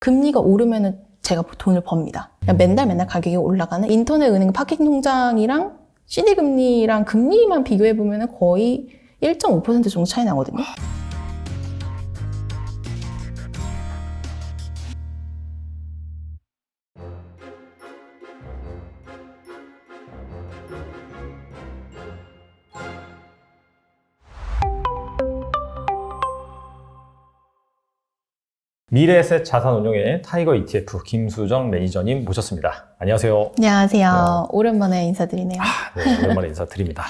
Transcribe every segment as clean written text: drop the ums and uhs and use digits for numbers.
금리가 오르면은 제가 돈을 법니다. 그냥 맨날 가격이 올라가는 인터넷 은행 파킹 통장이랑 CD 금리랑 금리만 비교해 보면은 거의 1.5% 정도 차이 나거든요. 미래에셋 자산운용의 타이거 ETF 김수정 매니저님 모셨습니다. 안녕하세요. 안녕하세요. 오랜만에 인사드리네요. 네, 오랜만에 인사드립니다.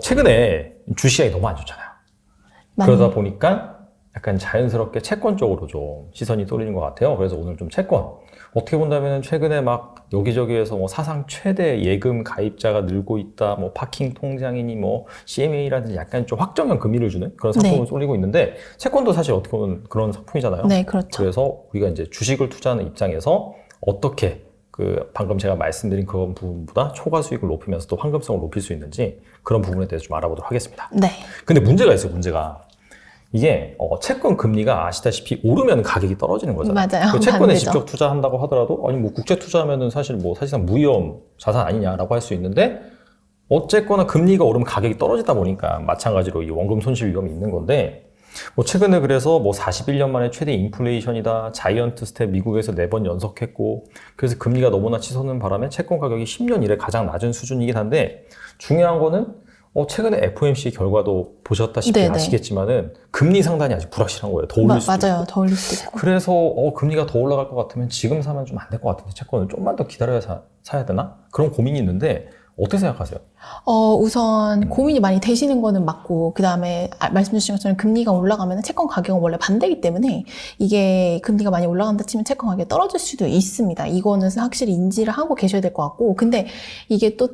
최근에 주시장이 너무 안 좋잖아요. 그러다 보니까 약간 자연스럽게 채권 쪽으로 좀 시선이 쏠리는 것 같아요. 그래서 오늘 좀 채권. 어떻게 본다면 최근에 막 여기저기에서 뭐 사상 최대 예금 가입자가 늘고 있다, 뭐 파킹 통장이니 뭐 CMA라든지 약간 좀 확정형 금리를 주는 그런 상품을 쏠리고 있는데 채권도 사실 어떻게 보면 그런 상품이잖아요. 네, 그렇죠. 그래서 우리가 이제 주식을 투자하는 입장에서 어떻게 방금 제가 말씀드린 그런 부분보다 초과 수익을 높이면서 또 환급성을 높일 수 있는지 그런 부분에 대해서 좀 알아보도록 하겠습니다. 네. 근데 문제가 있어요, 문제가. 이게 채권 금리가 아시다시피 오르면 가격이 떨어지는 거잖아요. 맞아요. 채권에 반대죠. 직접 투자한다고 하더라도 아니 뭐 국채 투자하면은 사실 뭐 사실상 무위험 자산 아니냐라고 할 수 있는데 어쨌거나 금리가 오르면 가격이 떨어지다 보니까 마찬가지로 이 원금 손실 위험이 있는 건데 뭐 최근에 그래서 뭐 41년 만에 최대 인플레이션이다, 자이언트 스텝 미국에서 4번 연속했고 그래서 금리가 너무나 치솟는 바람에 채권 가격이 10년 이래 가장 낮은 수준이긴 한데 중요한 거는 최근에 FOMC 결과도 보셨다시피 네네. 아시겠지만은 금리 상단이 아직 불확실한 거예요. 더 올릴 수도 맞아요. 있고. 더 올릴 수도 있고. 그래서 금리가 더 올라갈 것 같으면 지금 사면 좀 안 될 것 같은데 채권을 좀만 더 기다려야 사야 되나? 그런 고민이 있는데 어떻게 생각하세요? 우선 고민이 많이 되시는 거는 맞고, 그 다음에 말씀 주신 것처럼 금리가 올라가면 채권 가격은 원래 반대이기 때문에 이게 금리가 많이 올라간다 치면 채권 가격이 떨어질 수도 있습니다. 이거는 확실히 인지를 하고 계셔야 될 것 같고, 근데 이게 또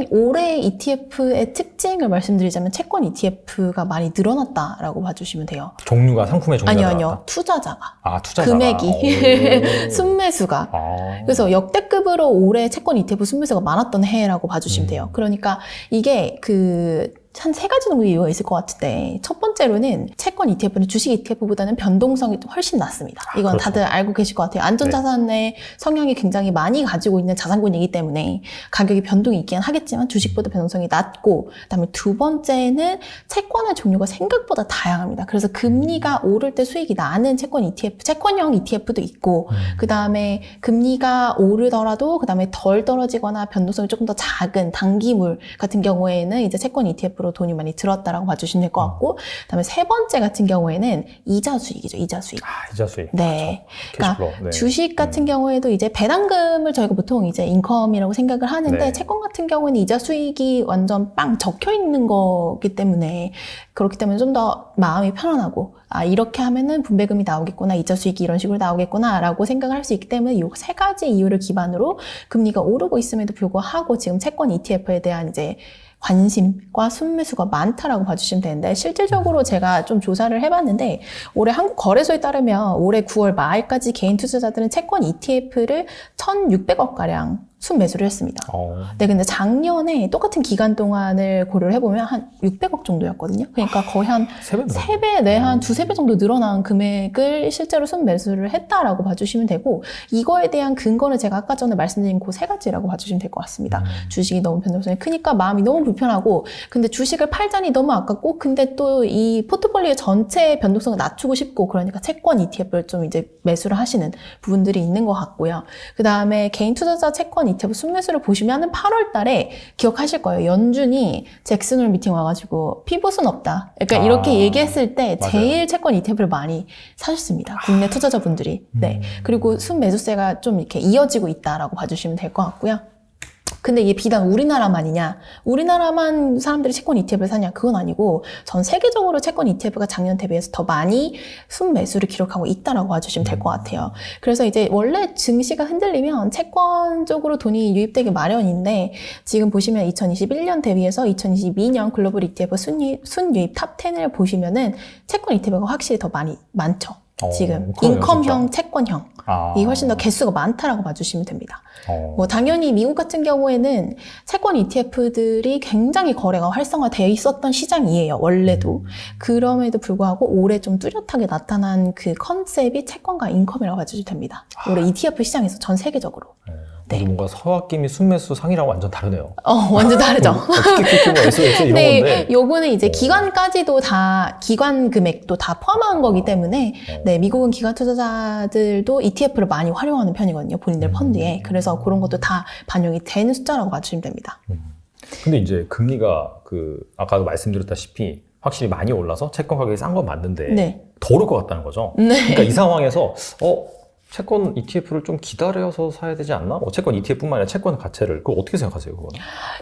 올해 ETF의 특징을 말씀드리자면 채권 ETF가 많이 늘어났다라고 봐주시면 돼요. 상품의 종류가 아니요. 늘어났다? 투자자가. 투자자가. 금액이. 순매수가. 아. 그래서 역대급으로 올해 채권 ETF 순매수가 많았던 해라고 봐주시면 돼요. 그러니까 이게 한 3가지 정도 이유가 있을 것 같은데, 첫 번째로는 채권 ETF는 주식 ETF보다는 변동성이 훨씬 낮습니다. 이건 그렇죠. 다들 알고 계실 것 같아요. 안전자산의 성향이 굉장히 많이 가지고 있는 자산군이기 때문에 가격이 변동이 있긴 하겠지만 주식보다 변동성이 낮고, 그다음에 두 번째는 채권의 종류가 생각보다 다양합니다. 그래서 금리가 오를 때 수익이 나는 채권형 ETF도 있고, 그다음에 금리가 오르더라도 그다음에 덜 떨어지거나 변동성이 조금 더 작은 단기물 같은 경우에는 이제 채권 ETF 로 돈이 많이 들었다라고 봐주시면 될 것 같고, 그다음에 세 번째 같은 경우에는 이자 수익이죠. 이자 수익. 이자 수익. 네. 그렇죠. 그러니까 네. 주식 같은 경우에도 이제 배당금을 저희가 보통 이제 인컴이라고 생각을 하는데, 네. 채권 같은 경우에는 이자 수익이 완전 빵 적혀 있는 거기 때문에, 그렇기 때문에 좀 더 마음이 편안하고, 이렇게 하면은 분배금이 나오겠구나, 이자 수익이 이런 식으로 나오겠구나라고 생각을 할 수 있기 때문에 이 3가지 이유를 기반으로 금리가 오르고 있음에도 불구하고 지금 채권 ETF에 대한 이제 관심과 순매수가 많다라고 봐주시면 되는데, 실질적으로 제가 좀 조사를 해봤는데 올해 한국거래소에 따르면 올해 9월 말까지 개인 투자자들은 채권 ETF를 1,600억가량 순매수를 했습니다. 네, 근데 작년에 똑같은 기간 동안을 고려를 해보면 한 600억 정도였거든요. 그러니까 거의 한 3배, 한 2-3배 정도 늘어난 금액을 실제로 순매수를 했다라고 봐주시면 되고, 이거에 대한 근거는 제가 아까 전에 말씀드린 그 3가지라고 봐주시면 될 것 같습니다. 주식이 너무 변동성이 크니까 마음이 너무 불편하고, 근데 주식을 팔자니 너무 아깝고, 근데 또 이 포트폴리오 전체의 변동성을 낮추고 싶고, 그러니까 채권 ETF를 좀 이제 매수를 하시는 부분들이 있는 것 같고요. 그 다음에 개인 투자자 채권 ETF 순매수를 보시면은 8월 달에 기억하실 거예요. 연준이 잭슨홀 미팅 와가지고 피봇은 없다. 그러니까 이렇게 얘기했을 때 맞아요. 제일 채권 ETF를 많이 사셨습니다. 국내 투자자분들이. 네. 그리고 순매수세가 좀 이렇게 이어지고 있다라고 봐주시면 될 것 같고요. 근데 이게 비단 우리나라만이냐, 우리나라만 사람들이 채권 ETF를 사냐, 그건 아니고 전 세계적으로 채권 ETF가 작년 대비해서 더 많이 순매수를 기록하고 있다라고 봐주시면 될 것 같아요. 그래서 이제 원래 증시가 흔들리면 채권 쪽으로 돈이 유입되기 마련인데, 지금 보시면 2021년 대비해서 2022년 글로벌 ETF 순유입 탑 10을 보시면은 채권 ETF가 확실히 더 많죠. 지금 그러네요, 인컴형, 진짜. 채권형 아. 이 훨씬 더 개수가 많다라고 봐주시면 됩니다. 어. 뭐 당연히 미국 같은 경우에는 채권 ETF들이 굉장히 거래가 활성화되어 있었던 시장이에요. 원래도. 그럼에도 불구하고 올해 좀 뚜렷하게 나타난 그 컨셉이 채권과 인컴이라고 봐주시면 됩니다. 올해 ETF 시장에서 전 세계적으로. 네. 뭔가 서학김이 순매수 상이랑 완전 다르네요. 완전 다르죠. 키키키키 뭐 SOX 이런 네, 건데. 요거는 이제 기관까지도 다, 기관 금액도 다 포함한 거기 때문에, 네, 미국은 기관 투자자들도 ETF를 많이 활용하는 편이거든요. 본인들 펀드에. 그래서 그런 것도 다 반영이 되는 숫자라고 봐주시면 됩니다. 근데 이제 금리가 아까도 말씀드렸다시피 확실히 많이 올라서 채권 가격이 싼 건 맞는데 네. 더 오를 것 같다는 거죠. 네. 그러니까 이 상황에서 채권 ETF를 좀 기다려서 사야 되지 않나? 채권 ETF뿐만 아니라 채권 가치를 그거 어떻게 생각하세요, 그거는?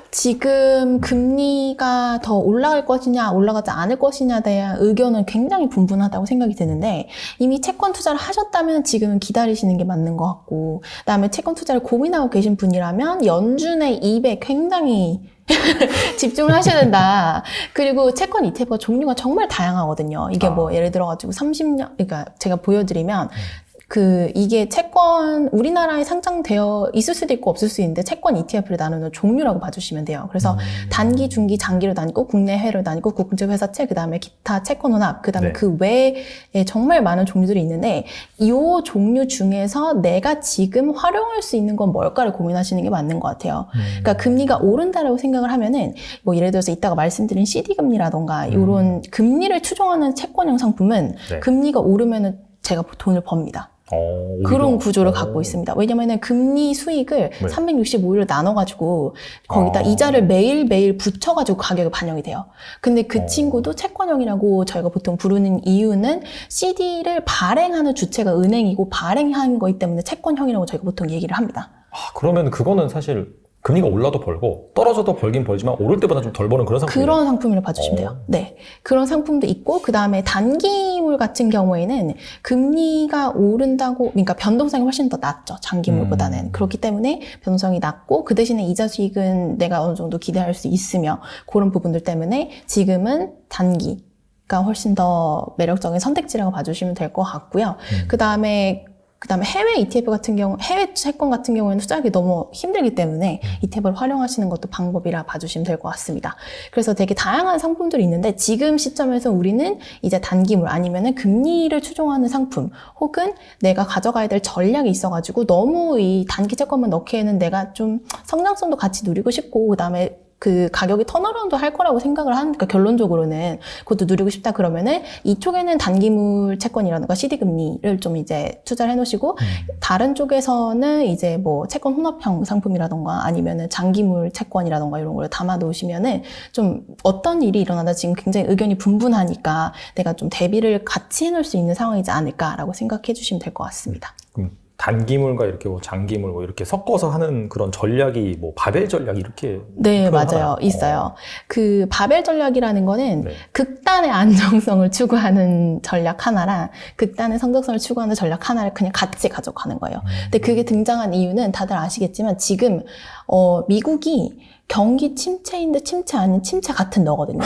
지금 금리가 더 올라갈 것이냐 올라가지 않을 것이냐에 대한 의견은 굉장히 분분하다고 생각이 드는데 이미 채권 투자를 하셨다면 지금은 기다리시는 게 맞는 것 같고 그다음에 채권 투자를 고민하고 계신 분이라면 연준의 입에 굉장히 집중을 하셔야 된다. 그리고 채권 ETF가 종류가 정말 다양하거든요. 이게 뭐 예를 들어가지고 30년, 그러니까 제가 보여드리면 이게 채권, 우리나라에 상장되어 있을 수도 있고 없을 수 있는데 채권 ETF를 나누는 종류라고 봐주시면 돼요. 그래서 단기, 중기, 장기로 나뉘고 국내외로 나뉘고 국제회사채, 그 다음에 기타 채권 혼합, 그 다음에 네. 그 외에 정말 많은 종류들이 있는데 이 종류 중에서 내가 지금 활용할 수 있는 건 뭘까를 고민하시는 게 맞는 것 같아요. 그러니까 금리가 오른다라고 생각을 하면은 뭐 예를 들어서 이따가 말씀드린 CD금리라던가 이런 금리를 추종하는 채권형 상품은 네. 금리가 오르면은 제가 돈을 법니다. 그런 구조를 갖고 있습니다. 왜냐면은 금리 수익을 네. 365일로 나눠가지고 거기다 이자를 매일매일 붙여가지고 가격이 반영이 돼요. 근데 그 친구도 채권형이라고 저희가 보통 부르는 이유는 CD를 발행하는 주체가 은행이고 발행하는 거기 때문에 채권형이라고 저희가 보통 얘기를 합니다. 그러면 그거는 사실 금리가 올라도 벌고 떨어져도 벌긴 벌지만 오를 때보다 좀 덜 버는 그런 상품이에요. 그런 상품이라고 봐주시면 돼요. 네. 그런 상품도 있고, 그 다음에 단기물 같은 경우에는 금리가 오른다고, 그러니까 변동성이 훨씬 더 낮죠. 장기물보다는. 그렇기 때문에 변동성이 낮고, 그 대신에 이자 수익은 내가 어느 정도 기대할 수 있으며, 그런 부분들 때문에 지금은 단기가 훨씬 더 매력적인 선택지라고 봐주시면 될 것 같고요. 그 다음에 해외 ETF 같은 경우, 해외 채권 같은 경우에는 투자하기 너무 힘들기 때문에 ETF를 활용하시는 것도 방법이라 봐주시면 될 것 같습니다. 그래서 되게 다양한 상품들이 있는데 지금 시점에서 우리는 이제 단기물 아니면은 금리를 추종하는 상품 혹은 내가 가져가야 될 전략이 있어가지고 너무 이 단기 채권만 넣기에는 내가 좀 성장성도 같이 누리고 싶고 그다음에 그 가격이 턴어라운드 할 거라고 생각을 하니까 결론적으로는 그것도 누리고 싶다 그러면은 이쪽에는 단기물 채권이라든가 CD금리를 좀 이제 투자를 해놓으시고 다른 쪽에서는 이제 뭐 채권 혼합형 상품이라든가 아니면은 장기물 채권이라든가 이런 걸 담아 놓으시면은 좀 어떤 일이 일어나다 지금 굉장히 의견이 분분하니까 내가 좀 대비를 같이 해놓을 수 있는 상황이지 않을까라고 생각해 주시면 될 것 같습니다. 단기물과 이렇게 뭐 장기물 뭐 이렇게 섞어서 하는 그런 전략이 뭐 바벨 전략 이렇게 네, 맞아요. 하나? 있어요. 그 바벨 전략이라는 거는 네. 극단의 안정성을 추구하는 전략 하나랑 극단의 성장성을 추구하는 전략 하나를 그냥 같이 가져가는 거예요. 근데 그게 등장한 이유는 다들 아시겠지만 지금 미국이 경기 침체인데 침체 아닌 침체 같은 너거든요.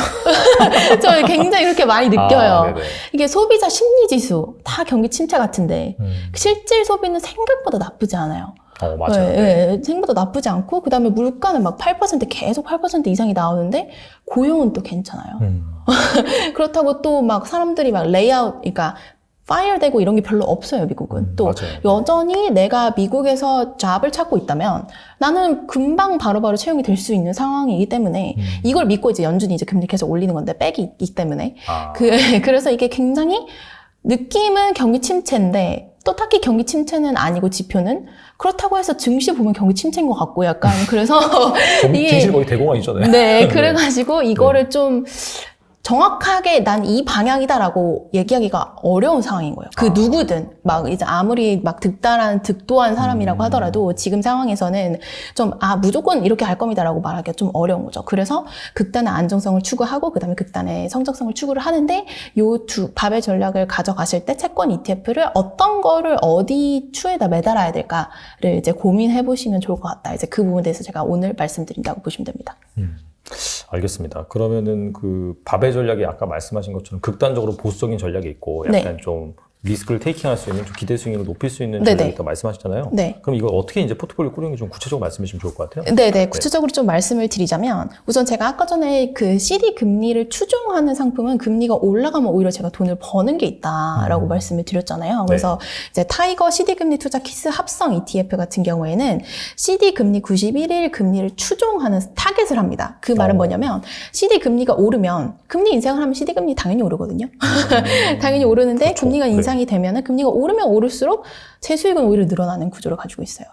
저 굉장히 그렇게 많이 느껴요. 이게 소비자 심리지수 다 경기 침체 같은데 실질 소비는 생각보다 나쁘지 않아요. 맞아요. 네, 생각보다 나쁘지 않고 그다음에 물가는 막 8% 계속 8% 이상이 나오는데 고용은 또 괜찮아요. 그렇다고 또 막 사람들이 막 레이아웃, 그러니까 파이어되고 이런 게 별로 없어요, 미국은. 또 맞아요. 여전히 내가 미국에서 잡을 찾고 있다면 나는 금방 바로바로 채용이 될 수 있는 상황이기 때문에 이걸 믿고 이제 연준이 이제 금리 계속 올리는 건데 백이 있기 때문에 그래서 이게 굉장히 느낌은 경기 침체인데 또 딱히 경기 침체는 아니고 지표는 그렇다고 해서 증시 보면 경기 침체인 것 같고 약간 그래서 진실 거의 대공황 있잖아요. 네, 그래가지고 이거를 좀 정확하게 난 이 방향이다라고 얘기하기가 어려운 상황인 거예요. 그 누구든 막 이제 아무리 막 득도한 사람이라고 하더라도 지금 상황에서는 좀 무조건 이렇게 할 겁니다라고 말하기가 좀 어려운 거죠. 그래서 극단의 안정성을 추구하고 그다음에 극단의 성장성을 추구를 하는데 요 두 바벨 전략을 가져가실 때 채권 ETF를 어떤 거를 어디 추에다 매달아야 될까를 이제 고민해 보시면 좋을 것 같다. 이제 그 부분에 대해서 제가 오늘 말씀드린다고 보시면 됩니다. 알겠습니다. 그러면은 그 바벨 전략이 아까 말씀하신 것처럼 극단적으로 보수적인 전략이 있고 약간 좀 리스크를 테이킹할 수 있는 좀 기대 수익률을 높일 수 있는 네네. 전략이 있다고 말씀하셨잖아요. 네. 그럼 이거 어떻게 이제 포트폴리오 꾸리는 게 좀 구체적으로 말씀해 주시면 좋을 것 같아요. 네네. 구체적으로 좀 말씀을 드리자면 우선 제가 아까 전에 그 CD 금리를 추종하는 상품은 금리가 올라가면 오히려 제가 돈을 버는 게 있다라고 말씀을 드렸잖아요. 그래서 이제 타이거 CD 금리 투자 키스 합성 ETF 같은 경우에는 CD 금리 91일 금리를 추종하는 타겟을 합니다. 그 말은 뭐냐면 CD 금리가 오르면 금리 인상을 하면 CD 금리 당연히 오르거든요. 당연히 오르는데 그렇죠. 금리가 인상이 되면은 금리가 오르면 오를수록 제 수익은 오히려 늘어나는 구조를 가지고 있어요.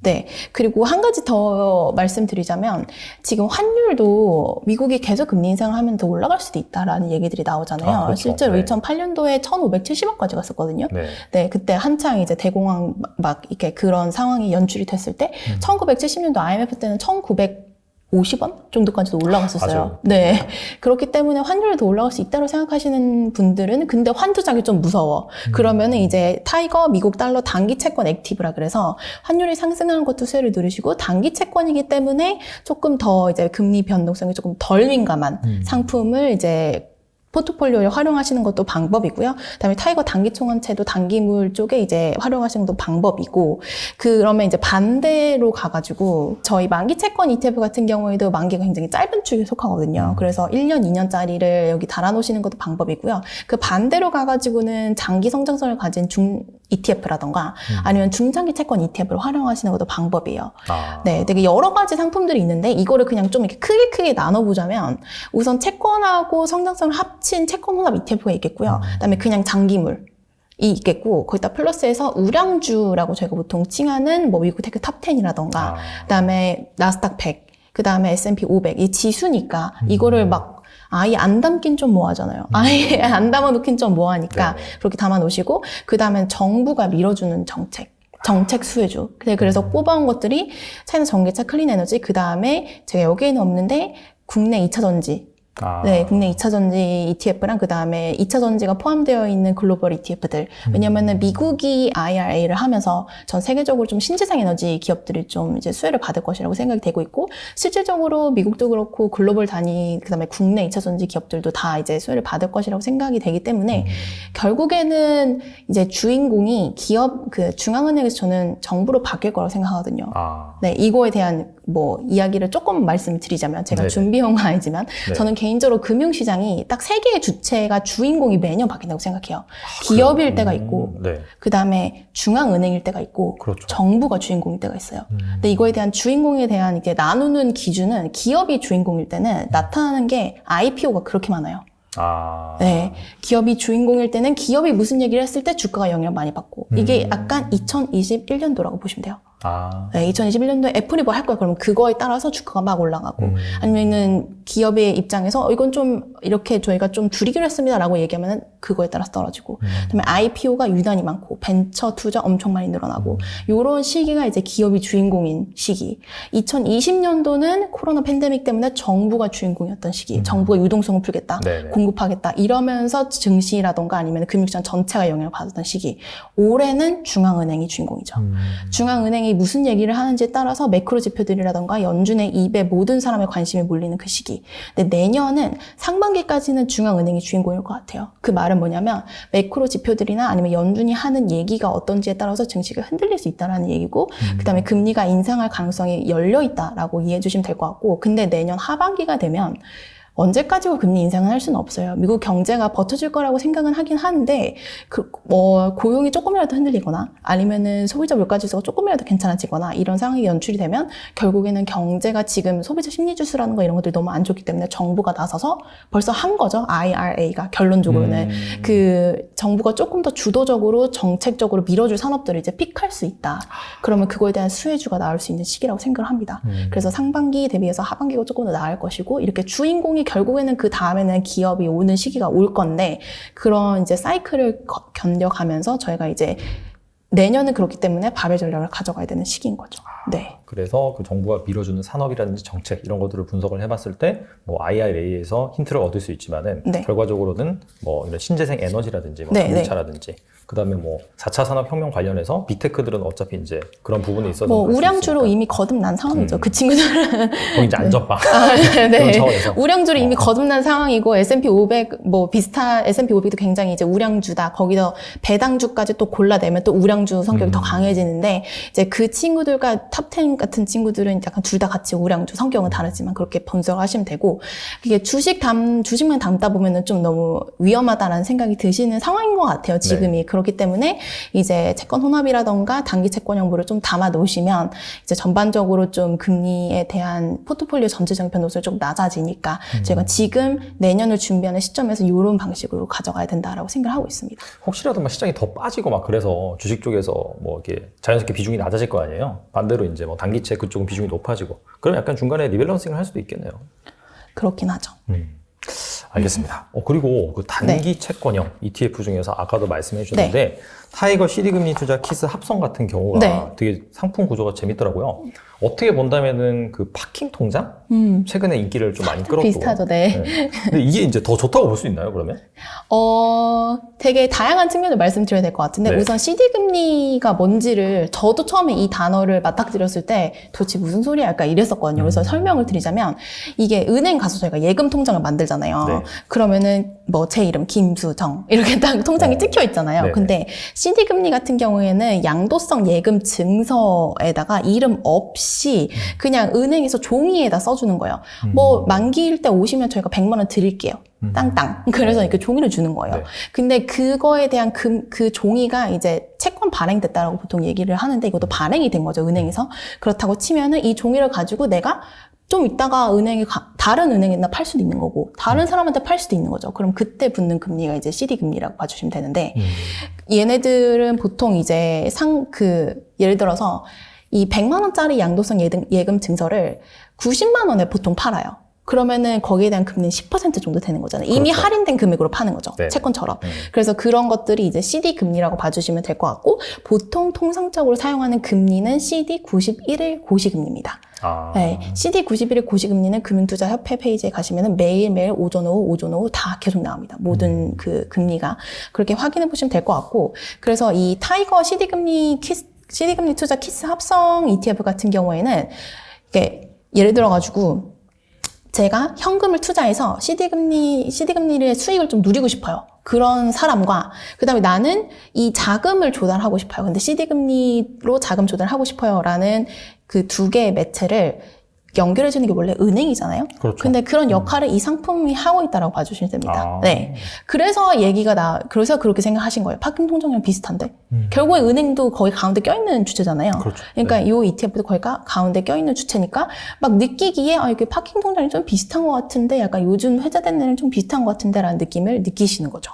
네. 그리고 한 가지 더 말씀드리자면 지금 환율도 미국이 계속 금리 인상을 하면 더 올라갈 수도 있다라는 얘기들이 나오잖아요. 그렇죠. 실제로 네. 2008년도에 1,570원까지 갔었거든요. 네. 네, 그때 한창 이제 대공황 막 이렇게 그런 상황이 연출이 됐을 때 1970년도 IMF 때는 1,950원 정도까지도 올라갔었어요. 맞아요. 네. 그렇기 때문에 환율이 더 올라갈 수 있다고 생각하시는 분들은 근데 환투작이 좀 무서워. 그러면은 이제 타이거 미국 달러 단기 채권 액티브라 그래서 환율이 상승하는 것도 수혜를 누리시고 단기 채권이기 때문에 조금 더 이제 금리 변동성이 조금 덜 민감한 상품을 이제 포트폴리오에 활용하시는 것도 방법이고요. 그다음에 타이거 단기 총환채도 단기물 쪽에 이제 활용하시는 것도 방법이고, 그러면 이제 반대로 가가지고 저희 만기 채권 ETF 같은 경우에도 만기가 굉장히 짧은 축에 속하거든요. 그래서 1년, 2년짜리를 여기 달아놓으시는 것도 방법이고요. 그 반대로 가가지고는 장기 성장성을 가진 중 ETF라던가 아니면 중장기 채권 ETF를 활용하시는 것도 방법이에요. 네, 되게 여러 가지 상품들이 있는데 이거를 그냥 좀 이렇게 크게 나눠보자면 우선 채권하고 성장성을 합친 채권 혼합 ETF가 있겠고요. 그다음에 그냥 장기물이 있겠고 거기다 플러스해서 우량주라고 저희가 보통 칭하는 뭐 미국 테크 탑 10이라던가 그다음에 나스닥 100, 그다음에 S&P 500 이 지수니까 이거를 막 아예 안 담긴 좀 뭐하잖아요. 아예 안 담아놓긴 좀 뭐하니까 그렇게 담아놓으시고 그 다음엔 정부가 밀어주는 정책 수혜주. 그래서 뽑아온 것들이 차이나 전기차, 클린 에너지, 그 다음에 제가 여기에는 없는데 국내 2차 전지. 네, 국내 2차 전지 ETF랑 그 다음에 2차 전지가 포함되어 있는 글로벌 ETF들. 왜냐면은 미국이 IRA를 하면서 전 세계적으로 좀 신재생 에너지 기업들이 좀 이제 수혜를 받을 것이라고 생각이 되고 있고, 실질적으로 미국도 그렇고 글로벌 단위, 그 다음에 국내 2차 전지 기업들도 다 이제 수혜를 받을 것이라고 생각이 되기 때문에 결국에는 이제 주인공이 기업, 그 중앙은행에서 저는 정부로 바뀔 거라고 생각하거든요. 네, 이거에 대한 뭐 이야기를 조금 말씀드리자면 제가 네네. 준비한 건 아니지만 네. 저는 개인적으로 금융시장이 딱 세 개의 주체가 주인공이 매년 바뀐다고 생각해요. 기업일 때가 있고 네. 그 다음에 중앙은행일 때가 있고 그렇죠. 정부가 주인공일 때가 있어요. 근데 이거에 대한 주인공에 대한 이제 나누는 기준은 기업이 주인공일 때는 나타나는 게 IPO가 그렇게 많아요. 네, 기업이 주인공일 때는 기업이 무슨 얘기를 했을 때 주가가 영향을 많이 받고 이게 약간 2021년도라고 보시면 돼요. 네, 2021년도에 애플이 뭐 할 거야. 그러면 그거에 따라서 주가가 막 올라가고 아니면은 기업의 입장에서 이건 좀 이렇게 저희가 좀 줄이기로 했습니다라고 얘기하면은 그거에 따라서 떨어지고 그다음에 IPO가 유난히 많고 벤처 투자 엄청 많이 늘어나고 요런 시기가 이제 기업이 주인공인 시기. 2020년도는 코로나 팬데믹 때문에 정부가 주인공이었던 시기. 정부가 유동성을 풀겠다. 네네. 공급하겠다. 이러면서 증시라던가 아니면 금융시장 전체가 영향을 받았던 시기. 올해는 중앙은행이 주인공이죠. 중앙은행이 무슨 얘기를 하는지에 따라서 매크로 지표들이라던가 연준의 입에 모든 사람의 관심이 몰리는 그 시기. 근데 내년은 상반기까지는 중앙은행이 주인공일 것 같아요. 그 말은 뭐냐면 매크로 지표들이나 아니면 연준이 하는 얘기가 어떤지에 따라서 증시가 흔들릴 수 있다는 얘기고 그다음에 금리가 인상할 가능성이 열려 있다라고 이해해 주시면 될 것 같고, 근데 내년 하반기가 되면 언제까지고 금리 인상은 할 수는 없어요. 미국 경제가 버텨줄 거라고 생각은 하긴 하는데, 고용이 조금이라도 흔들리거나, 아니면은 소비자 물가지수가 조금이라도 괜찮아지거나, 이런 상황이 연출이 되면, 결국에는 경제가 지금 소비자 심리지수라는 거 이런 것들이 너무 안 좋기 때문에 정부가 나서서 벌써 한 거죠. IRA가 결론적으로는. 그 정부가 조금 더 주도적으로 정책적으로 밀어줄 산업들을 이제 픽할 수 있다. 그러면 그거에 대한 수혜주가 나올 수 있는 시기라고 생각을 합니다. 그래서 상반기 대비해서 하반기가 조금 더 나을 것이고, 이렇게 주인공이 결국에는 그 다음에는 기업이 오는 시기가 올 건데, 그런 이제 사이클을 견뎌가면서 저희가 이제 내년은 그렇기 때문에 바벨 전략을 가져가야 되는 시기인 거죠. 네. 그래서 그 정부가 밀어주는 산업이라든지 정책 이런 것들을 분석을 해봤을 때 뭐 IRA에서 힌트를 얻을 수 있지만은 네. 결과적으로는 뭐 이런 신재생 에너지라든지 뭐 네, 전기차라든지 그다음에 뭐 4차 산업혁명 관련해서 빅테크들은 어차피 이제 그런 부분에 있어서 뭐 우량주로 이미 거듭난 상황이죠. 그 친구들은 거기 이제 안전빵 네. 그런 차원에서 우량주로 이미 거듭난 상황이고 S&P 500 뭐 비슷한 S&P 500도 굉장히 이제 우량주다. 거기서 배당주까지 또 골라내면 또 우량주 성격이 더 강해지는데 이제 그 친구들과 탑10 같은 친구들은 약간 둘 다 같이 우량주 성격은 다르지만 그렇게 분석을 하시면 되고 이게 주식만 담다 보면은 좀 너무 위험하다라는 생각이 드시는 상황인 것 같아요. 지금이. 그렇기 때문에 이제 채권 혼합이라던가 단기 채권 형부를 좀 담아 놓으시면 이제 전반적으로 좀 금리에 대한 포트폴리오 전체적인 변동성이 좀 낮아지니까 저희가 지금 내년을 준비하는 시점에서 이런 방식으로 가져가야 된다라고 생각을 하고 있습니다. 혹시라도 막 시장이 더 빠지고 막 그래서 주식 쪽에서 뭐 이렇게 자연스럽게 비중이 낮아질 거 아니에요. 반대로 이제 뭐 단기채 그쪽은 비중이 높아지고 그럼 약간 중간에 리밸런싱을 할 수도 있겠네요. 그렇긴 하죠. 알겠습니다. 그리고 그 단기 채권형 ETF 중에서 아까도 말씀해 주셨는데 타이거 CD 금리 투자 키스 합성 같은 경우가 되게 상품 구조가 재밌더라고요. 어떻게 본다면은 그 파킹 통장? 최근에 인기를 좀 많이 끌었고. 비슷하죠, 네. 근데 이게 이제 더 좋다고 볼 수 있나요, 그러면? 되게 다양한 측면을 말씀드려야 될 것 같은데, 우선 CD금리가 뭔지를, 저도 처음에 이 단어를 맞닥뜨렸을 때, 도대체 무슨 소리야? 할까 이랬었거든요. 그래서 설명을 드리자면, 이게 은행 가서 저희가 예금 통장을 만들잖아요. 그러면은, 뭐, 제 이름 김수정. 이렇게 딱 통장이 찍혀 있잖아요. 근데, CD금리 같은 경우에는 양도성 예금 증서에다가 이름 없이, 그냥 은행에서 종이에다 써주는 거예요. 뭐, 만기일 때 오시면 저희가 100만 원 드릴게요. 땅땅. 그래서 이렇게 종이를 주는 거예요. 근데 그거에 대한 그 종이가 이제 채권 발행됐다라고 보통 얘기를 하는데 이것도 발행이 된 거죠, 은행에서. 그렇다고 치면은 이 종이를 가지고 내가 좀 이따가 다른 은행에나 팔 수도 있는 거고, 다른 사람한테 팔 수도 있는 거죠. 그럼 그때 붙는 금리가 이제 CD 금리라고 봐주시면 되는데, 얘네들은 보통 이제 예를 들어서 이 100만 원짜리 양도성 예금 증서를 90만 원에 보통 팔아요. 그러면은 거기에 대한 금리는 10% 정도 되는 거잖아요. 이미 할인된 금액으로 파는 거죠. 채권처럼. 그래서 그런 것들이 이제 CD 금리라고 봐주시면 될 것 같고, 보통 통상적으로 사용하는 금리는 CD 91일 고시금리입니다. 네, CD 91일 고시금리는 금융투자협회 페이지에 가시면은 매일매일 오전 오후 다 계속 나옵니다. 모든 그 금리가. 그렇게 확인해 보시면 될 것 같고, 그래서 이 타이거 CD금리 투자 키스 합성 ETF 같은 경우에는, 이게 예를 들어가지고, 제가 현금을 투자해서 CD금리의 수익을 좀 누리고 싶어요. 그런 사람과, 그 다음에 나는 이 자금을 조달하고 싶어요. 근데 CD금리로 자금 조달하고 싶어요. 라는 그 두 개의 매체를 연결해주는 게 원래 은행이잖아요. 그렇죠. 근데 그런 역할을 이 상품이 하고 있다고 봐주시면 됩니다. 네. 그래서 그래서 그렇게 생각하신 거예요. 파킹 통장이랑 비슷한데. 결국에 은행도 거의 가운데 껴있는 주체잖아요. 그렇죠. 그러니까 이 ETF도 거의 가운데 껴있는 주체니까 막 느끼기에 이게 파킹 통장이 좀 비슷한 것 같은데 약간 요즘 회자된 데는 좀 비슷한 것 같은데 라는 느낌을 느끼시는 거죠.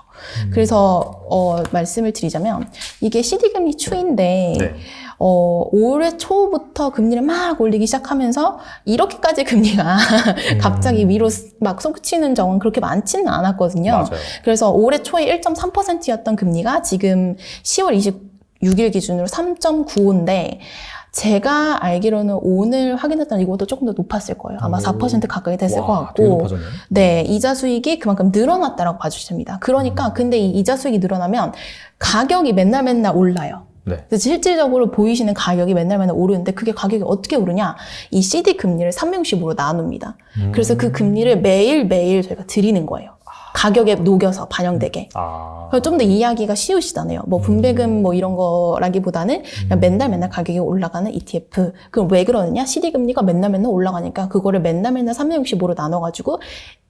그래서 말씀을 드리자면 이게 CD금리 추인데 올해 초부터 금리를 막 올리기 시작하면서 이렇게까지 금리가 갑자기 위로 막 솟치는 적은 그렇게 많지는 않았거든요. 맞아요. 그래서 올해 초에 1.3%였던 금리가 지금 10월 26일 기준으로 3.95인데 제가 알기로는 오늘 확인했던 이거보다 조금 더 높았을 거예요. 아마 4% 가까이 됐을 것 같고. 되게 높아졌네요. 네, 이자 수익이 그만큼 늘어났다라고 봐주시면 됩니다. 그러니까 근데 이 이자 수익이 늘어나면 가격이 맨날 올라요. 그래서 실질적으로 보이시는 가격이 맨날 오르는데 그게 가격이 어떻게 오르냐? 이 CD 금리를 365로 나눕니다. 그래서 그 금리를 매일매일 저희가 드리는 거예요. 가격에 녹여서 반영되게. 좀 더 이해하기가 쉬우시잖아요. 뭐 분배금 뭐 이런 거라기보다는 그냥 맨날 가격이 올라가는 ETF. 그럼 왜 그러느냐? CD 금리가 맨날 올라가니까 그거를 맨날 365로 나눠가지고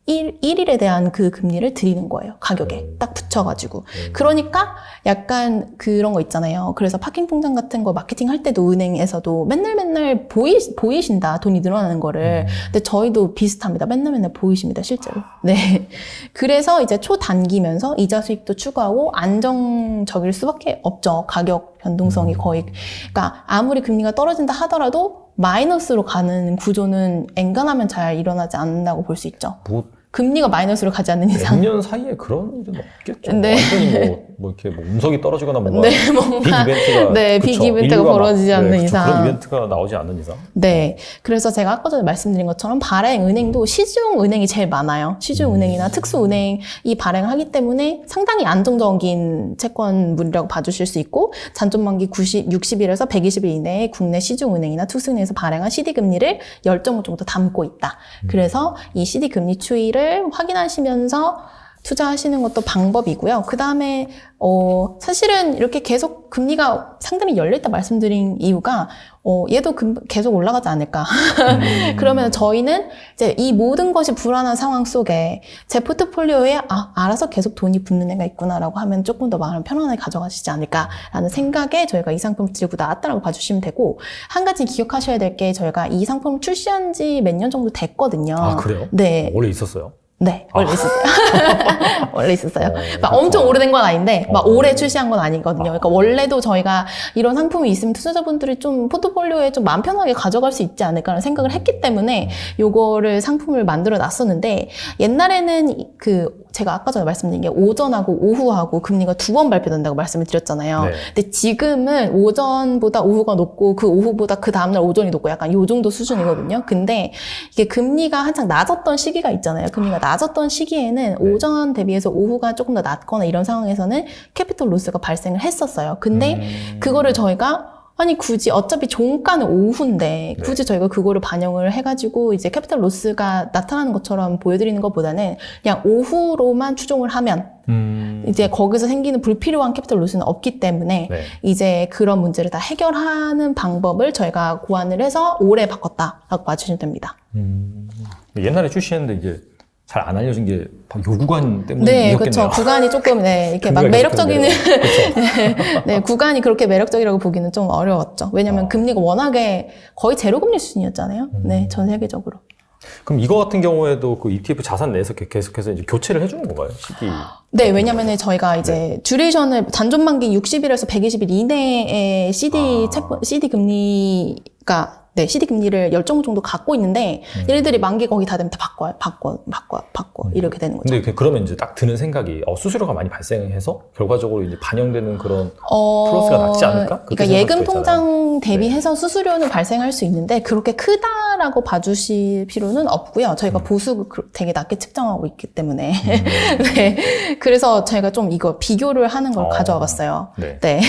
1일에 대한 그 금리를 드리는 거예요. 가격에 딱 붙여가지고. 그러니까 약간 그런 거 있잖아요. 그래서 파킹 통장 같은 거 마케팅 할 때도 은행에서도 맨날 보이신다. 돈이 늘어나는 거를. 근데 저희도 비슷합니다. 맨날 보이십니다. 실제로. 네. 그래서 이제 초단기면서 이자 수익도 추가하고 안정적일 수밖에 없죠. 가격 변동성이 거의. 그러니까 아무리 금리가 떨어진다 하더라도 마이너스로 가는 구조는 엔간하면 잘 일어나지 않는다고 볼 수 있죠. 뭐 금리가 마이너스로 가지 않는 이상. 몇 년 사이에 그런 일은 없겠죠. 네. 완전히 뭐 이렇게 뭐 운석이 떨어지거나 뭔가 네, 뭔가 빅 이벤트가 네, 그쵸? 빅 이벤트가 인류가 막, 벌어지지 않는 그쵸? 이상. 그런 이벤트가 나오지 않는 이상. 네. 그래서 제가 아까 전에 말씀드린 것처럼 발행 은행도 시중 은행이 제일 많아요. 시중 은행이나 특수 은행이 발행을 하기 때문에 상당히 안정적인 채권물이라고 봐주실 수 있고, 잔존 만기 60일에서 120일 이내에 국내 시중 은행이나 특수 은행에서 발행한 CD 금리를 열정을 정도 담고 있다. 그래서 이 CD 금리 추이를 확인하시면서 투자하시는 것도 방법이고요. 그 다음에 사실은 이렇게 계속 금리가 상당히 열려있다 말씀드린 이유가 얘도 계속 올라가지 않을까. 그러면 저희는 이제 이 모든 것이 불안한 상황 속에 제 포트폴리오에 알아서 계속 돈이 붙는 애가 있구나라고 하면 조금 더 마음을 편안하게 가져가시지 않을까라는 생각에 저희가 이 상품을 들고 나왔다라고 봐주시면 되고, 한 가지 기억하셔야 될 게 저희가 이 상품을 출시한 지 몇 년 정도 됐거든요. 아, 그래요? 네. 원래 있었어요? 네, 원래 있었어요. 원래 있었어요. 막 그렇구나. 엄청 오래된 건 아닌데, 막 어. 올해 출시한 건 아니거든요. 그러니까 원래도 저희가 이런 상품이 있으면 투자자분들이 좀 포트폴리오에 좀 마음 편하게 가져갈 수 있지 않을까라는 생각을 했기 때문에 요거를 상품을 만들어 놨었는데, 옛날에는 제가 아까 전에 말씀드린 게 오전하고 오후하고 금리가 2번 발표된다고 말씀을 드렸잖아요. 네. 근데 지금은 오전보다 오후가 높고 그 오후보다 그 다음날 오전이 높고 약간 요 정도 수준이거든요. 근데 이게 금리가 한창 낮았던 시기가 있잖아요. 금리가 낮았던 시기에는 네. 오전 대비해서 오후가 조금 더 낮거나 이런 상황에서는 캐피털 로스가 발생을 했었어요. 근데 그거를 저희가 아니 굳이 어차피 종가는 오후인데 굳이 저희가 그거를 반영을 해가지고 이제 캐피털 로스가 나타나는 것처럼 보여드리는 것보다는 그냥 오후로만 추종을 하면 이제 거기서 생기는 불필요한 캐피털 로스는 없기 때문에 네. 이제 그런 문제를 다 해결하는 방법을 저희가 고안을 해서 올해 바꿨다라고 봐주시면 됩니다. 옛날에 출시했는데 이게 잘 안 알려진 게 바로 요 구간 때문에 네, 그렇죠. 구간이 조금 이렇게 막 매력적인 네, 구간이 그렇게 매력적이라고 보기는 좀 어려웠죠. 왜냐하면 금리가 워낙에 거의 제로 금리 수준이었잖아요. 네, 전 세계적으로. 그럼 이거 같은 경우에도 그 ETF 자산 내에서 계속해서 이제 교체를 해주는 건가요? 시기. 네, 왜냐면은 저희가 이제 듀레이션을 잔존 만기 60일에서 120일 이내에 CD 금리가 CD 금리를 열정 정도 갖고 있는데 얘네들이 만기 거의 다 되면 다 바꿔 이렇게 되는 거죠. 근데 그러면 이제 딱 드는 생각이 수수료가 많이 발생해서 결과적으로 이제 반영되는 그런 플러스가 낮지 않을까? 그러니까 예금 통장 대비해서 수수료는 발생할 수 있는데 그렇게 크다라고 봐주실 필요는 없고요. 저희가 보수 되게 낮게 측정하고 있기 때문에 네. 그래서 제가 좀 이거 비교를 하는 걸 가져와 봤어요. 네.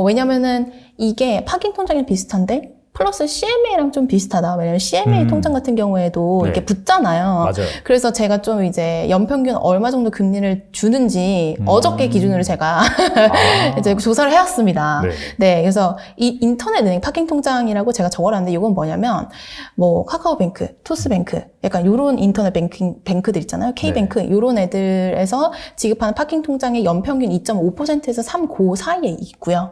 왜냐면은 이게 파킹 통장이랑 비슷한데 플러스 CMA랑 좀 비슷하다. 왜냐면 CMA 통장 같은 경우에도 이렇게 붙잖아요. 맞아요. 그래서 제가 좀 이제 연평균 얼마 정도 금리를 주는지 어저께 기준으로 제가 이제 조사를 해왔습니다. 네. 그래서 이 인터넷 은행 파킹 통장이라고 제가 적어놨는데 이건 뭐냐면 뭐 카카오뱅크, 토스뱅크 약간 요런 인터넷 뱅크들 있잖아요. K뱅크 요런 애들에서 지급하는 파킹 통장의 연평균 2.5%에서 3고 사이에 있고요.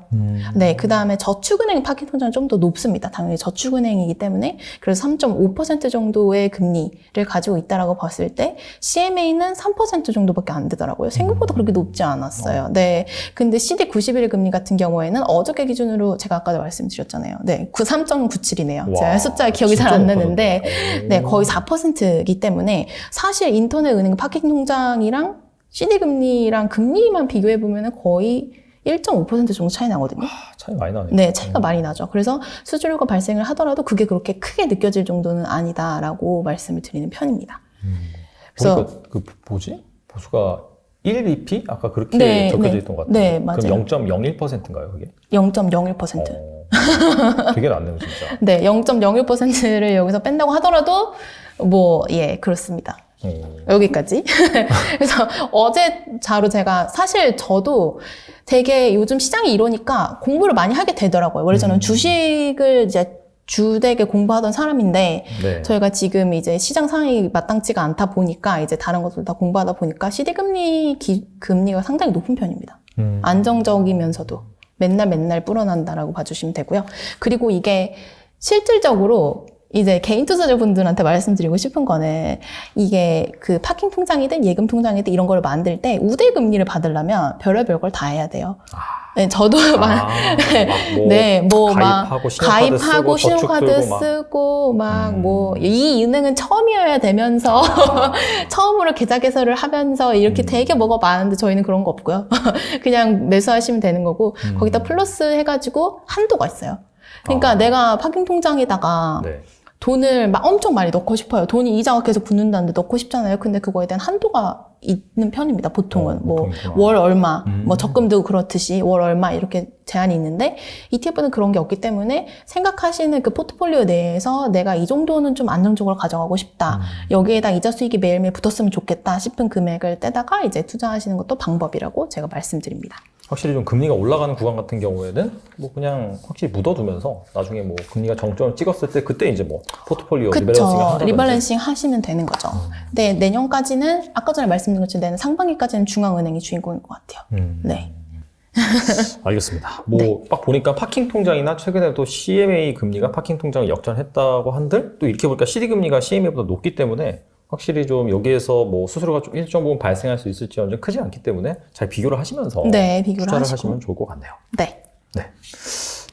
네. 그 다음에 저축은행 파킹 통장은 좀 더 높습니다. 당연히 저축은행이기 때문에 그래서 3.5% 정도의 금리를 가지고 있다라고 봤을 때 CMA는 3% 정도밖에 안 되더라고요. 생각보다 그렇게 높지 않았어요. 네. 근데 CD 91일 금리 같은 경우에는 어저께 기준으로 제가 아까 말씀드렸잖아요. 네. 3.97이네요. 제가 숫자 기억이 잘 안 나는데 네, 거의 4%이기 때문에 사실 인터넷 은행 파킹 통장이랑 CD 금리랑 금리만 비교해 보면은 거의 1.5% 정도 차이 나거든요. 차이 많이 나네요. 네, 차이가 많이 나죠. 그래서 수수료가 발생을 하더라도 그게 그렇게 크게 느껴질 정도는 아니다라고 말씀을 드리는 편입니다. 그래서 보수가 1bp? 아까 그렇게 적혀져 있던 것 같아요. 네, 맞아요. 그럼 0.01%인가요, 그게? 0.01%. 되게 낮네요, 진짜. 네, 0.01%를 여기서 뺀다고 하더라도 그렇습니다. 여기까지. 그래서 어제 자로 제가 사실 저도 되게 요즘 시장이 이러니까 공부를 많이 하게 되더라고요. 원래 저는 주식을 이제 주되게 공부하던 사람인데 저희가 지금 이제 시장 상황이 마땅치가 않다 보니까 이제 다른 것들 다 공부하다 보니까 CD 금리가 상당히 높은 편입니다. 안정적이면서도 맨날 불어난다라고 봐주시면 되고요. 그리고 이게 실질적으로 이제 개인 투자자분들한테 말씀드리고 싶은 거는 이게 그 파킹 통장이든 예금 통장이든 이런 걸 만들 때 우대 금리를 받으려면 별의별 걸 다 해야 돼요. 네, 저도 가입하고 신용카드 쓰고 이 은행은 처음이어야 되면서 처음으로 계좌 개설을 하면서 이렇게 되게 뭐가 많은데 저희는 그런 거 없고요. 그냥 매수하시면 되는 거고 거기다 플러스 해가지고 한도가 있어요. 그러니까 내가 파킹 통장에다가 네. 돈을 막 엄청 많이 넣고 싶어요. 돈이 이자가 계속 붙는다는데 넣고 싶잖아요. 근데 그거에 대한 한도가 있는 편입니다. 보통은 월 얼마, 적금도 그렇듯이 월 얼마 이렇게 제한이 있는데 ETF는 그런 게 없기 때문에 생각하시는 그 포트폴리오 내에서 내가 이 정도는 좀 안정적으로 가져가고 싶다. 여기에다 이자 수익이 매일매일 붙었으면 좋겠다 싶은 금액을 떼다가 이제 투자하시는 것도 방법이라고 제가 말씀드립니다. 확실히 좀 금리가 올라가는 구간 같은 경우에는 뭐 그냥 확실히 묻어두면서 나중에 뭐 금리가 정점을 찍었을 때 그때 이제 뭐 포트폴리오 리밸런싱을 한다든지. 리밸런싱 하시면 되는 거죠. 근데 내년까지는 아까 전에 말씀드린 것처럼 내년 상반기까지는 중앙은행이 주인공인 것 같아요. 네. 알겠습니다. 뭐 딱 보니까 파킹 통장이나 최근에 또 CMA 금리가 파킹 통장을 역전했다고 한들 또 이렇게 보니까 CD 금리가 CMA보다 높기 때문에 확실히 좀 여기에서 뭐 수수료가 좀 일정 부분 발생할 수 있을지언정 크지 않기 때문에 잘 비교를 하시면서 투자를 하시면 좋을 것 같네요. 네.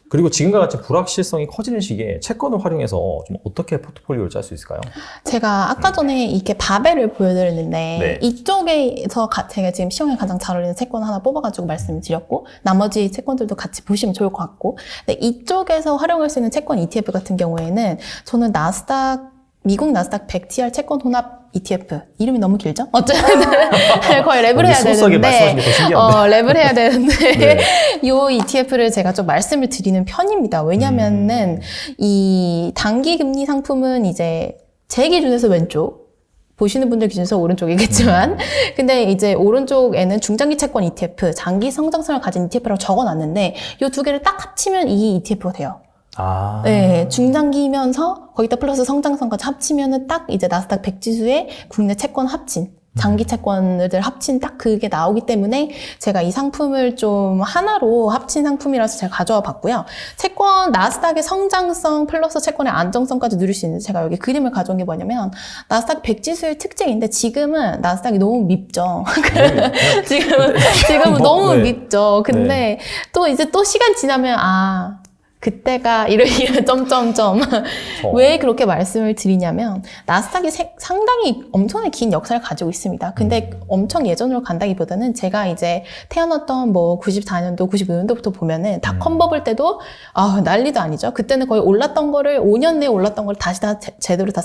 그리고 지금과 같이 불확실성이 커지는 시기에 채권을 활용해서 좀 어떻게 포트폴리오를 짤 수 있을까요? 제가 아까 전에 이렇게 바벨을 보여드렸는데 이쪽에서 제가 지금 시황에 가장 잘 어울리는 채권 하나 뽑아가지고 말씀을 드렸고 나머지 채권들도 같이 보시면 좋을 것 같고 근데 이쪽에서 활용할 수 있는 채권 ETF 같은 경우에는 저는 미국 나스닥 100TR 채권 혼합 ETF 이름이 너무 길죠? 어쨌든 거의 랩을 해야 되는데 랩을 해야 되는데 이 ETF를 제가 좀 말씀을 드리는 편입니다. 왜냐면은 이 단기 금리 상품은 이제 제 기준에서 왼쪽 보시는 분들 기준에서 오른쪽이겠지만 근데 이제 오른쪽에는 중장기 채권 ETF, 장기 성장성을 가진 ETF라고 적어놨는데 이 두 개를 딱 합치면 이 ETF가 돼요. 네, 중장기면서 거기다 플러스 성장성까지 합치면은 딱 이제 나스닥 100 지수에 국내 채권 합친 장기 채권들 합친 딱 그게 나오기 때문에 제가 이 상품을 좀 하나로 합친 상품이라서 제가 가져와 봤고요. 채권 나스닥의 성장성 플러스 채권의 안정성까지 누릴 수 있는 제가 여기 그림을 가져온 게 뭐냐면 나스닥 100 지수의 특징인데 지금은 나스닥이 너무 밉죠. 지금은 너무 밉죠. 근데 또 이제 또 시간 지나면 그때가 이런 점점점 왜 그렇게 말씀을 드리냐면 나스닥이 상당히 엄청나게 긴 역사를 가지고 있습니다. 근데 엄청 예전으로 간다기보다는 제가 이제 태어났던 뭐 94년도, 95년도부터 보면은 닷컴 버블 때도 난리도 아니죠. 그때는 거의 올랐던 거를 5년 내에 올랐던 걸 다시 제대로 다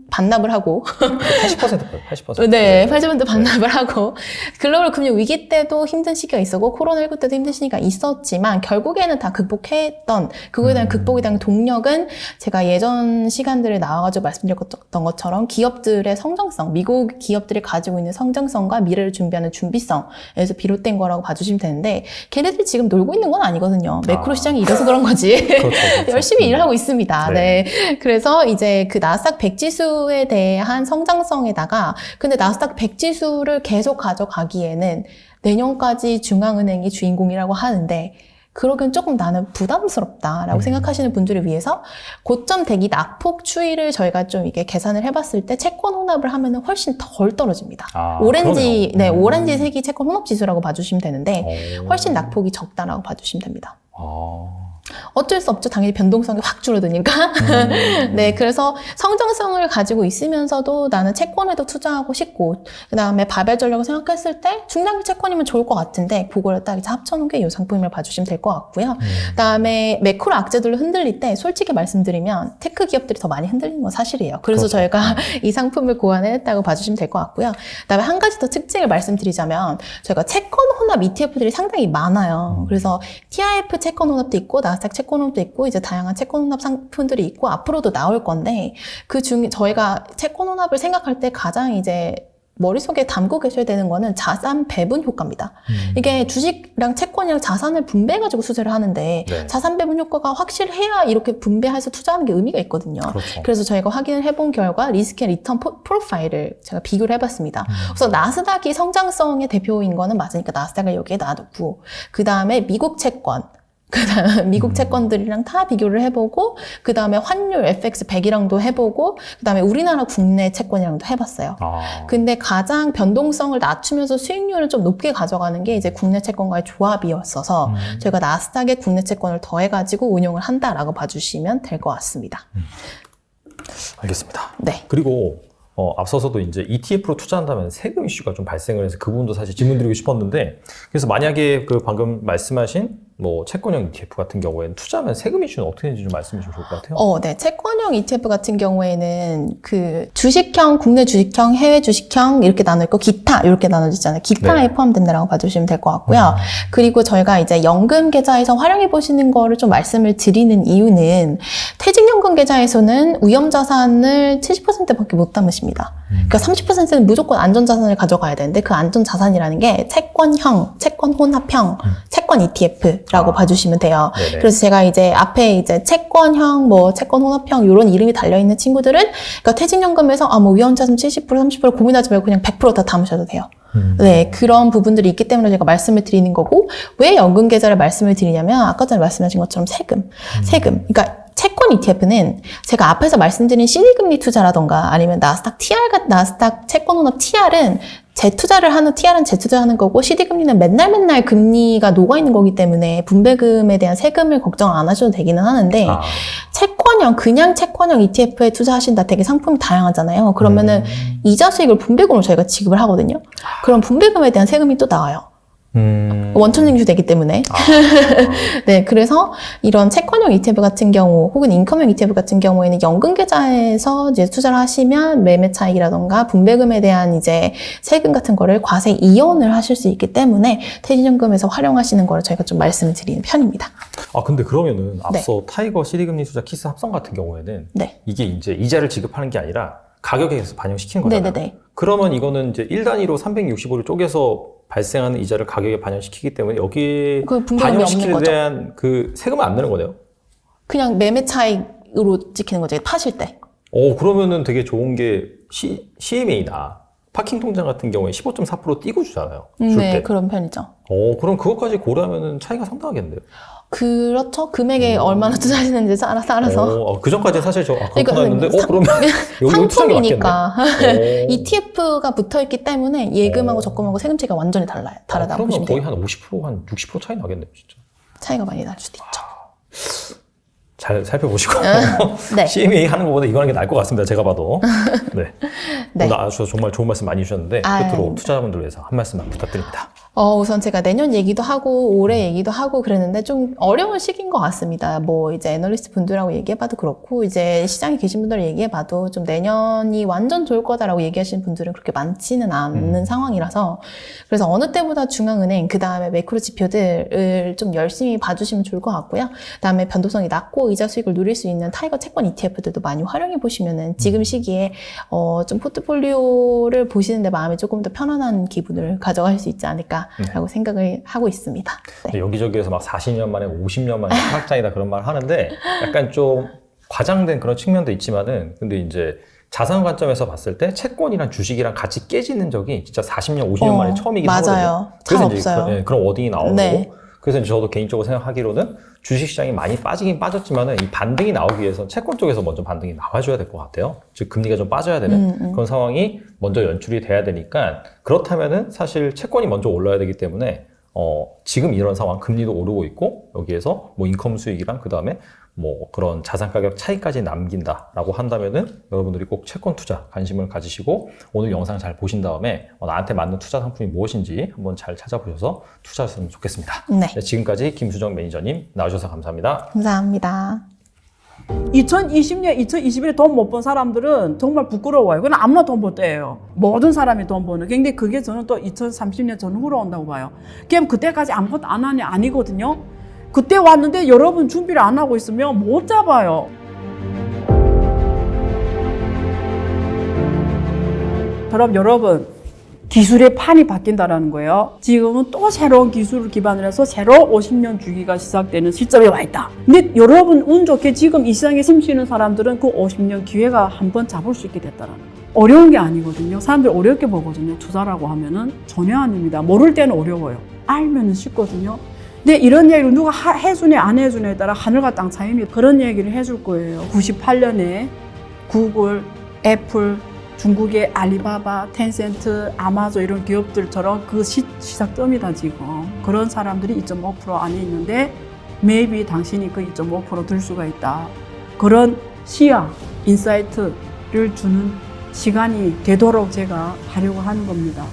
반납을 하고 80%. 네, 80% 반납을 하고 글로벌 금융 위기 때도 힘든 시기가 있었고 코로나19 때도 힘든 시기가 있었지만 결국에는 다 극복했던 그거에 대한 극복에 대한 동력은 제가 예전 시간들에 나와가지고 말씀드렸던 것처럼 기업들의 성장성, 미국 기업들이 가지고 있는 성장성과 미래를 준비하는 준비성에서 비롯된 거라고 봐주시면 되는데 걔네들이 지금 놀고 있는 건 아니거든요. 매크로 시장이 이래서 그런 거지. 그렇죠. 열심히 일하고 있습니다. 네. 그래서 이제 그 나스닥 100 지수에 대한 성장성에다가 근데 나스닥 100 지수를 계속 가져가기에는 내년까지 중앙은행이 주인공이라고 하는데 그러기엔 조금 나는 부담스럽다라고 생각하시는 분들을 위해서 고점 대기 낙폭 추이를 저희가 좀 이게 계산을 해봤을 때 채권 혼합을 하면은 훨씬 덜 떨어집니다. 오렌지 색이 채권 혼합 지수라고 봐주시면 되는데 훨씬 낙폭이 적다라고 봐주시면 됩니다. 어쩔 수 없죠. 당연히 변동성이 확 줄어드니까. 네, 그래서 성장성을 가지고 있으면서도 나는 채권에도 투자하고 싶고, 그 다음에 바벨 전략을 생각했을 때 중장기 채권이면 좋을 것 같은데, 그거를 딱 이제 합쳐놓은 게 이 상품을 봐주시면 될 것 같고요. 그 다음에 매크로 악재들을 흔들릴 때, 솔직히 말씀드리면 테크 기업들이 더 많이 흔들리는 건 사실이에요. 그래서 저희가 이 상품을 고안했다고 봐주시면 될 것 같고요. 그 다음에 한 가지 더 특징을 말씀드리자면, 저희가 채권 혼합 ETF들이 상당히 많아요. 그래서 TIF 채권 혼합도 있고, 나스닥 채권 혼합도 있고 이제 다양한 채권 혼합 상품들이 있고 앞으로도 나올 건데 그 중에 저희가 채권 혼합을 생각할 때 가장 이제 머릿속에 담고 계셔야 되는 거는 자산 배분 효과입니다. 이게 주식이랑 채권이랑 자산을 분배해가지고 투자를 하는데 자산 배분 효과가 확실해야 이렇게 분배해서 투자하는 게 의미가 있거든요. 그렇죠. 그래서 저희가 확인을 해본 결과 리스크 앤 리턴 프로파일을 제가 비교를 해봤습니다. 그래서 나스닥이 성장성의 대표인 거는 맞으니까 나스닥을 여기에 놔두고 그 다음에 미국 채권 그다음 미국 채권들이랑 다 비교를 해보고 그다음에 환율 FX 100이랑도 해보고 그다음에 우리나라 국내 채권이랑도 해봤어요. 근데 가장 변동성을 낮추면서 수익률을 좀 높게 가져가는 게 이제 국내 채권과의 조합이었어서 저희가 나스닥에 국내 채권을 더해가지고 운용을 한다라고 봐주시면 될 것 같습니다. 알겠습니다. 네. 그리고 앞서서도 이제 ETF로 투자한다면 세금 이슈가 좀 발생을 해서 그 부분도 사실 질문 드리고 싶었는데, 그래서 만약에 그 방금 말씀하신 뭐 채권형 ETF 같은 경우에는 투자하면 세금 이슈는 어떻게 되는지 좀 말씀해 주시면 좋을 것 같아요. 네. 채권형 ETF 같은 경우에는 그 주식형, 국내 주식형, 해외 주식형 이렇게 나눠 있고 기타 이렇게 나눠지잖아요. 기타에 네. 포함된다라고 봐주시면 될 것 같고요. 그리고 저희가 이제 연금 계좌에서 활용해 보시는 거를 좀 말씀을 드리는 이유는 퇴직연금 계좌에서는 위험자산을 70%밖에 못 담으십니다. 그러니까 30%는 무조건 안전자산을 가져가야 되는데 그 안전자산이라는 게 채권형, 채권 혼합형, 채권 ETF라고 봐주시면 돼요. 네네. 그래서 제가 이제 앞에 이제 채권형, 뭐 채권 혼합형 이런 이름이 달려있는 친구들은 그러니까 퇴직연금에서 뭐 위험자산 70%, 30% 고민하지 말고 그냥 100% 다 담으셔도 돼요. 네, 그런 부분들이 있기 때문에 제가 말씀을 드리는 거고, 왜 연금 계좌를 말씀을 드리냐면 아까 전에 말씀하신 것처럼 세금. 그러니까 채권 ETF는 제가 앞에서 말씀드린 CD금리 투자라던가 아니면 나스닥 채권 혼합 TR은 TR은 재투자하는 거고 CD금리는 맨날 금리가 녹아있는 거기 때문에 분배금에 대한 세금을 걱정 안 하셔도 되기는 하는데 그냥 채권형 ETF에 투자하신다 되게 상품이 다양하잖아요. 그러면은 이자 수익을 분배금으로 저희가 지급을 하거든요. 그럼 분배금에 대한 세금이 또 나와요. 원천징수되기 때문에. 네, 그래서 이런 채권형 ETF 같은 경우 혹은 인컴형 ETF 같은 경우에는 연금 계좌에서 이제 투자를 하시면 매매 차익이라던가 분배금에 대한 이제 세금 같은 거를 과세 이연을 하실 수 있기 때문에 퇴직연금에서 활용하시는 거를 저희가 좀 말씀을 드리는 편입니다. 근데 그러면은 앞서 타이거 CD금리 투자 키스 합성 같은 경우에는 네. 이게 이제 이자를 지급하는 게 아니라 가격에서 반영시키는 거잖아요. 네네네. 그러면 이거는 이제 1단위로 365를 쪼개서 발생하는 이자를 가격에 반영시키기 때문에 여기에 그 분배금이 반영시키는 없는 데 대한 그 세금은 안 내는 거네요. 그냥 매매 차익으로 찍히는 거죠. 파실 때. 그러면은 되게 좋은 게 CMA나 파킹 통장 같은 경우에 15.4% 띄고 주잖아요. 줄 네, 때. 그런 편이죠. 그럼 그것까지 고려하면은 차이가 상당하겠네요. 그렇죠. 금액에 얼마나 투자하시는지 알아서. 그 전까지 사실 그렇구나 그러니까 했는데, 그러면 여기 투자한 게 상품이니까 맞겠네. ETF가 붙어있기 때문에 예금하고 적금하고 세금 차이가 완전히 다르다고 그러면 보시면 거의 돼요. 한 50%, 한 60% 차이 나겠네요, 진짜. 차이가 많이 날 수도 있죠. 잘 살펴보시고 네. CMA 하는 것보다 이거 하는 게 나을 것 같습니다. 제가 봐도. 네. 네. 오늘 아주 정말 좋은 말씀 많이 주셨는데 끝으로 아닙니다. 투자자분들 위해서 한 말씀만 부탁드립니다. 우선 제가 내년 얘기도 하고 올해 얘기도 하고 그랬는데 좀 어려운 시기인 것 같습니다. 뭐 이제 애널리스트 분들하고 얘기해봐도 그렇고 이제 시장에 계신 분들 얘기해봐도 좀 내년이 완전 좋을 거다라고 얘기하시는 분들은 그렇게 많지는 않는 상황이라서 그래서 어느 때보다 중앙은행 그 다음에 매크로 지표들을 좀 열심히 봐주시면 좋을 것 같고요. 그 다음에 변동성이 낮고 이자 수익을 누릴 수 있는 타이거 채권 ETF들도 많이 활용해 보시면은 지금 시기에 좀 포트폴리오를 보시는데 마음이 조금 더 편안한 기분을 가져갈 수 있지 않을까. 라고 생각을 하고 있습니다. 네. 여기저기에서 막 40년 만에 50년 만에 하락장이다 그런 말 하는데 약간 좀 과장된 그런 측면도 있지만은 근데 이제 자산 관점에서 봤을 때 채권이랑 주식이랑 같이 깨지는 적이 진짜 40년, 50년 만에 처음이긴 맞아요. 하거든요. 그래서 잘 이제 없어요. 그런 워딩이 나오고 네. 그래서 이제 저도 개인적으로 생각하기로는 주식시장이 많이 빠지긴 빠졌지만은 이 반등이 나오기 위해서 채권 쪽에서 먼저 반등이 나와줘야 될 것 같아요. 즉 금리가 좀 빠져야 되는 그런 상황이 먼저 연출이 돼야 되니까 그렇다면은 사실 채권이 먼저 올라야 되기 때문에 지금 이런 상황 금리도 오르고 있고 여기에서 뭐 인컴 수익이랑 그 다음에 뭐 그런 자산 가격 차이까지 남긴다라고 한다면은 여러분들이 꼭 채권 투자 관심을 가지시고 오늘 영상 잘 보신 다음에 나한테 맞는 투자 상품이 무엇인지 한번 잘 찾아보셔서 투자하셨으면 좋겠습니다. 네. 네, 지금까지 김수정 매니저님 나와주셔서 감사합니다. 감사합니다. 2020년, 2021에 돈 못 번 사람들은 정말 부끄러워요. 그건 아무나 돈 못 때예요. 모든 사람이 돈 버는. 근데 그게 저는 또 2030년 전후로 온다고 봐요. 그럼 그때까지 아무것도 안 하냐? 아니거든요. 그때 왔는데 여러분 준비를 안 하고 있으면 못 잡아요. 그럼 여러분 기술의 판이 바뀐다라는 거예요. 지금은 또 새로운 기술을 기반으로 해서 새로 50년 주기가 시작되는 시점에 와 있다. 근데 여러분 운 좋게 지금 이 시장에 숨쉬는 사람들은 그 50년 기회가 한번 잡을 수 있게 됐다라는 거예요. 어려운 게 아니거든요. 사람들이 어렵게 보거든요. 투자라고 하면은 전혀 아닙니다. 모를 때는 어려워요. 알면은 쉽거든요. 근데 이런 얘기를 누가 해주네 안 해주네에 따라 하늘과 땅 차이입니다. 그런 얘기를 해줄 거예요. 98년에 구글, 애플, 중국의 알리바바, 텐센트, 아마존 이런 기업들처럼 그 시작점이다 지금. 그런 사람들이 2.5% 안에 있는데 maybe 당신이 그 2.5% 들 수가 있다. 그런 시야, 인사이트를 주는 시간이 되도록 제가 하려고 하는 겁니다.